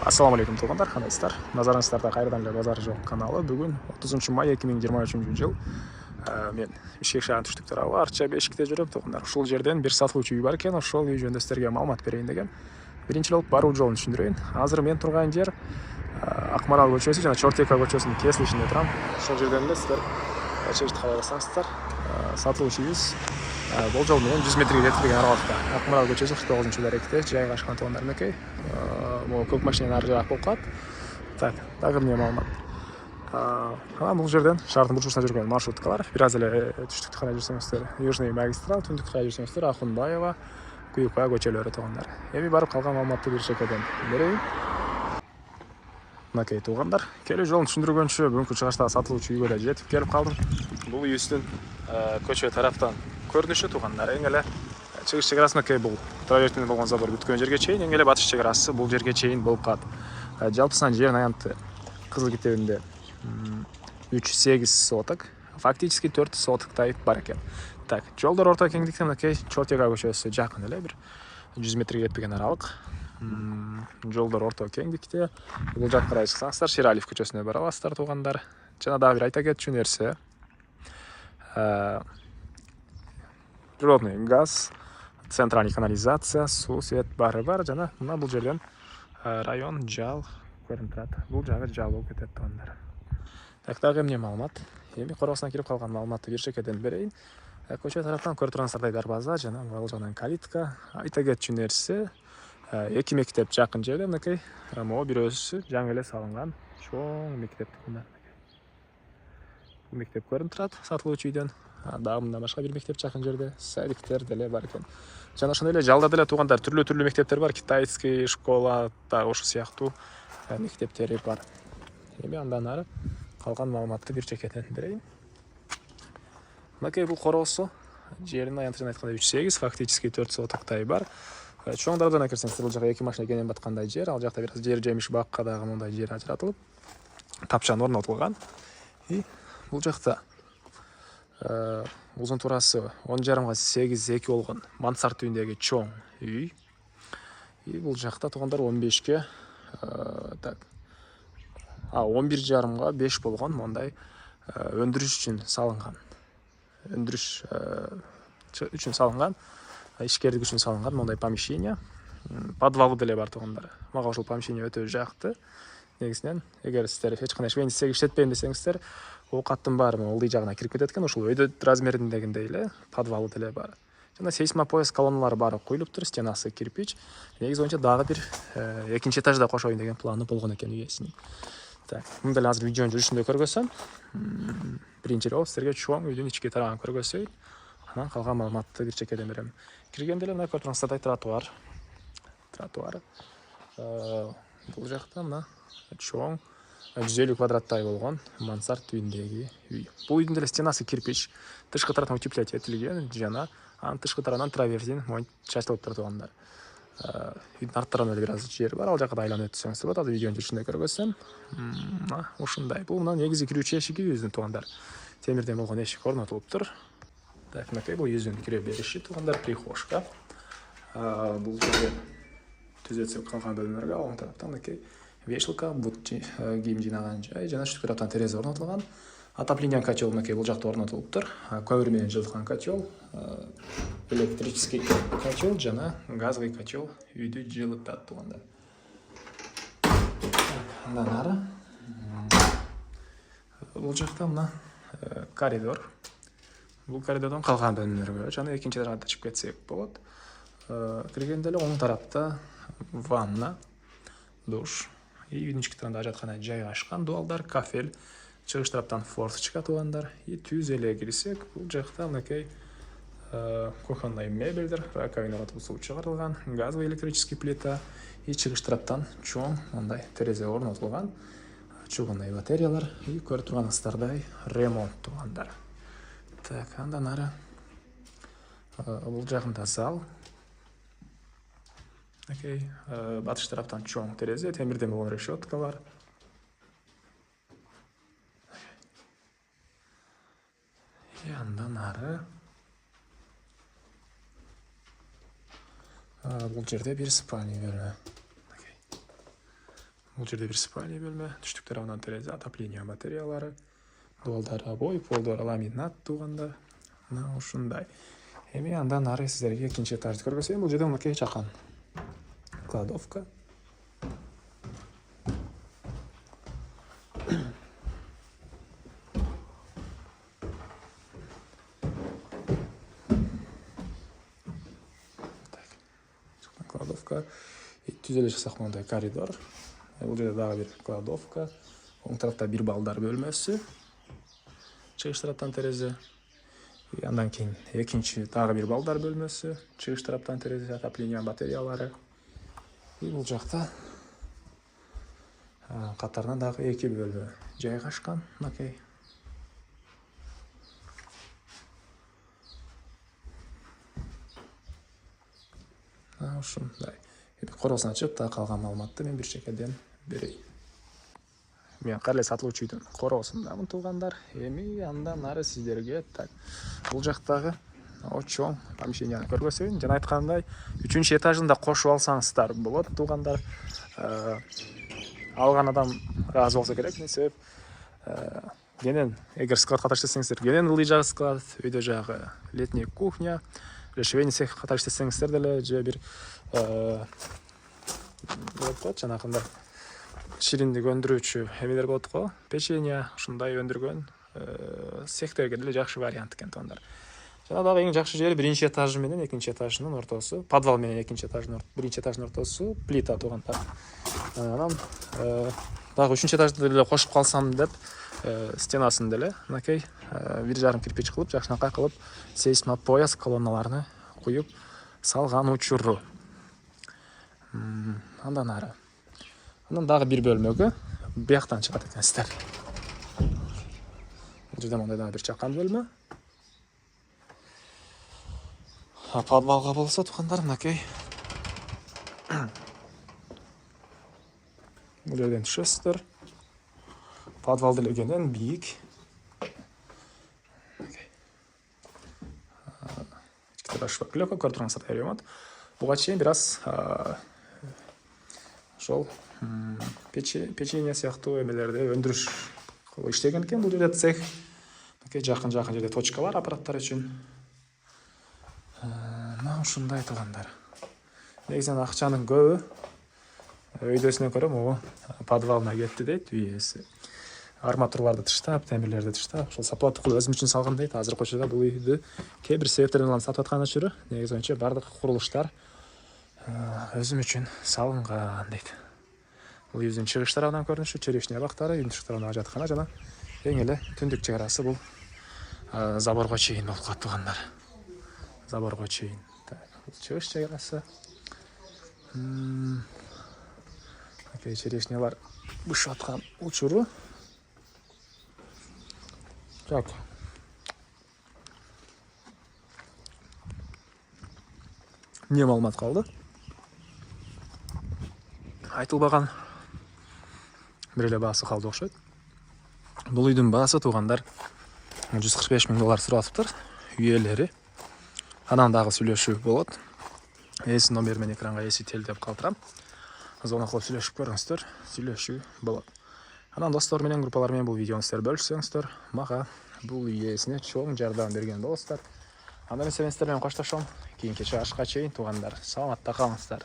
Assalamu alaikum туугандар, кандайсыздар? Назарыңыздарда кайрадан эле Базар жок каналы. Бүгүн 30 май 2023 жыл. Мен Бишкек шаарынын түштүк тарабы Арча Бешикте жүрөм туугандар. Ушул жерден бир сатылуучу үй бар экен, ошол үй жөнүндө сиздерге маалымат берейин дегем. Биринчи болуп баруу жолун түшүндүрөйүн. Азыр мен турган жер Акмарал көчөсү жана Чортека көчөсүнүн кесилишинде турам. Ошол жерден эле сиздер чыгышты кааласаңыздар, сатылуучу үйүбүз болжол менен 100 метрге жетпеген аралыкта Акмарал көчөсү 49-даректе жайгашкан туугандар менекей. Могу көк машинанын ары жак болуп калат. Так, дагы эмне маалымат. Бул жерден шаардын бурчусуна жүргөн маршруткалар. Бир аз эле түштүктү карай жүрсөңүздөр, Южный магистрал, түндүктү карай жүрсөңүздөр Акунбаева, Куюкбай көчөлөрү туугандар. Эми барып калган маалыматты бир чекеден берейин. Мынакей туугандар, келүү жолун түшүндүргөнчө бүгүнкү чыгыштагы сатылуучу үйгө да жетип келип калдым. Бул үйүбүздүн көчө тараптан көрүнүшү туугандар. Эң эле чыгыш чек арасынакей бул траверстин болгон забор бүткөн жерге чейин, эң эле батыш чек арасы бул жерге чейин болуп калат. Жалпысынан жердин аянты кызыл китебинде 3-8 соток, фактически 4 сотоктай бар экен. Так, жолдор орто кеңдикте мынакей Чортека көчөсү жакын эле бир 100 метрге жетпеген аралык. Жолдор орто кеңдикте. Бул жакка карай чыксаңыздар Шералиев көчөсүнө бара аласыздар туугандар. Жана дагы бир айта кетчү нерсе. Природный газ, центральный канализация, суу, свет баары бар жана мына бул жерден район жал көрүнүп турат. Бул жагы жал болуп кетет туугандар. Так, дагы эмне маалымат? Эми коросуна кирип калган маалыматты бир чекеден берейин. Көчө тараптан көрүп тургансыздардай дарбаза жана бул жагынан калитка. Айта кетчү нерсе, эки мектеп жакын жерде мынакей. Могу бирөөсү жаңы эле салынган чоң мектеп туугандар. Бул мектеп көрүнүп турат сатылуучу үйдөн. Дагы мындан башка бир мектеп жакын жерде, садиктер деле бар экен. Жана ошондой эле жалда деле туугандар түрлүү мектептер бар. Китайский школа да ошол сыяктуу мектептери бар. Эми андан ары калган маалыматты бир чекеден берейин. Мынакей бул короосу жеринин аянты жана айтканда 3-8, фактически 4 сотоктай бар. Чоңдордон кирсеңиздер бул жака эки машина кенен баткандай жер. Ал жакта бир аз жер жемиш бакка дагы мындай жер ажыратылып, тапчан орнотулган. И бул жакта узун турасы 10,5-8 болгон мансард түйүндөгү чоң үй. И бул жакта туугандар 15ке так 11,5 5 болгон мондай өндүрүш үчүн салынган. Өндүрүш үчүн салынган, ишкерлик үчүн салынган мондай помещение. Подвалы деле бар туугандар. Мага ошол помещение өтө жакты. Негизинен, эгер сиздер эч кандай иштетпейм десеңиздер, оокаттын баары ылдый жагына кирип кетет экен. Ушул өйдө размериндегиндей эле подвалы деле бар. Жана сейсмопояс колонналары баары коюлуптур, стенасы кирпич. Негизи боюнча дагы бир экинчи этажда кошоюн деген планы болгон экен үйесинин. Так, мында эле азыр видеонун жүрүшүндө көргөзсөм, биринчи болуп сиздерге чоң үйдүн ички тарабын көргөзөйүн. Анан калган маалыматты бир чекеден берем. Киргенде эле мына көрүп тургансыздардай тротуар. Бул жакта мына чоң 150 квадраттай болгон мансард түйүндөгү үй. Бул үйдүн деле стенасы кирпич, тышкы тарабынан утеплять этилген жана анын тышкы тарабынан травертин чачылып турган. Үйдүн арт тарабында бир аз жер бар, ал жака да айланып өтсөңүз болот. Азыр видеонун жүрүшүндө көргөзсөм. Ушундай. Бул мына негизи кирүүчү эшиги үйүбүздүн туугандар. Темирден болгон эшик орнотулуптур. Так, мынакей бул үйүбүздүн кире бериши туугандар, прихожка. Бул жерде түзөтсө калган бөлмөлөргө оң тараптан мынакей вешалка, бут кийим жыйнаган жай жана түштүк тараптан терезе орнотулган. Отопление котел мынакей бул жакта орнотулуптур. Көмүр менен жылыткан котел, электрический котел жана газовый котел үйдү жылытат туугандар. Андан ары бул жакта мына коридор. Бул коридордон калган бөлмөлөргө жана экинчи тарапка чыгып кетсек болот. Киргенде эле оң тарапта ванна, душ. И үйдүн ички тарабында ажаткана жайгашкан, дуалдар, кафель. Чыгыш тараптан форточка туугандар. И түз эле кирсек, бул жакта мынакей кухонный мебелдер, раковинага суу чыгарылган, газовый электрический плита. И чыгыш тараптан чоң мындай терезе орнотулган. Чугунный батареялар. И көрүп турганыңыздардай ремонт туугандар. Так, андан ары бул жагында зал. Окей, батыш тараптан чоң терезе, темирден болгон решетка бар. И андан ары бул жерде бир спальня бөлмө. Бул жерде бир спальня бөлмө, түштүк тарабынан терезе, отопление батареялары, дуалдары обои, полдор ламинат тууганда. Мына ушундай. Эми андан ары сиздерге экинчи этажды көргөзөйүн. Бул жерде мынакей чакан кладовка. Кладовка. Түз эле чыксак мындай коридор. Бул жерде дагы бир кладовка. Оң тарапта бир балдар бөлмөсү. Чыгыш тараптан терезе. Андан кийин экинчи дагы бир балдар бөлмөсү. Чыгыш тараптан терезе, отопление батареялары. Бул жакта катарынан дагы эки бөлмө жайгашкан. Мынакей. Ушундай. Короосун ачып, так калган маалыматты мен бир чекеден берейин. Мен кара эле сатылуучу үйдүн короосундамын туугандар. Эми андан ары сиздерге так бул жактагы чоң помещенияны көргөзөйүн. Жана айткандай, 3-чү этажында кошуп алсаңыздар болот туугандар. Алган адам ыраазы болсо керек. Эмне себеп? Кенен эгер складка катыш десеңиздер, кенен ылдый жагы склад, үйдө жагы летний кухня, швейный цех катыш десеңиздер деле же бир жанагындай шириндик өндүрүүчү эмелер болот го, печенье, ушундай өндүргөн цехтерге деле жакшы вариант экен туугандар. Жана дагы эң жакшы жери биринчи этажы менен экинчи этажынын ортосу, подвал менен экинчи этаждын биринчи этаждын ортосу плита туугандар. Анан дагы 3-чү этажды деле кошуп калсам деп стенасын деле мынакей 1,5 кирпич кылып, жакшынакай кылып сейсмопояс колонналарны куюп салган учуру. Андан ары. Андан дагы бир бөлмөгө бияктан чыгат экенсиздер. Бул жерде мындай дагы бир чакан бөлмө. Подвалга болсо туугандар мынакей. Бул жерден түшөсүздөр. Подвал деле кенен бийик. Шпаклёвка көрүп тургансыздар ремонт. Буга чейин бир аз ошол печенье сыяктуу эмелерди өндүрүш кылып иштеген экен. Бул жерде цех. Мынакей жакын жерде точка бар аппараттар үчүн. Мына ушундай туугандар. Негизинен акчанын көбү өйдөсүнөн көрө могу подвалына кетти дейт үй ээси. Арматураларды тыштап, темирлерди тыштап, ошол сапаттуу кылып өзүм үчүн салган дейт. Азыркы учурда бул үйдү кээ бир себептерден улам сатып аткан өчүрү негизи боюнча бардык курулуштар өзүм үчүн салынган дейт. Бул үйдүн чыгыш тарабынан көрүнүшү, черешня бактары, үйдүн тышкы тарабындагы жаткана жана эң эле түндүк чек арасы бул заборго чейин болуп калат туугандар. Заборго чейин. Чыгыш чек арасы. Черешнялар бышып аткан учуру. Так. Не маалымат калды? Айтылбаган бир эле баасы калды окшойт. Бул үйдүн баасы туугандар $145,000 сурап атыптыр үй ээлери. Анан дагы сүйлөшүү болот. Эси номер менен экранга эсителдеп калтырам. Звонок кылып сүйлөшүп көрүңүздөр, сүйлөшүү болот. Анан достор менен, группалар менен бул видеону сиздер бөлүшсөңүздөр, мага бул үй ээсине чоң жардам берген болосуздар. Анда мен сиздер менен коштошом. Кийинки чыгышка чейин туугандар, саламатта калыңыздар.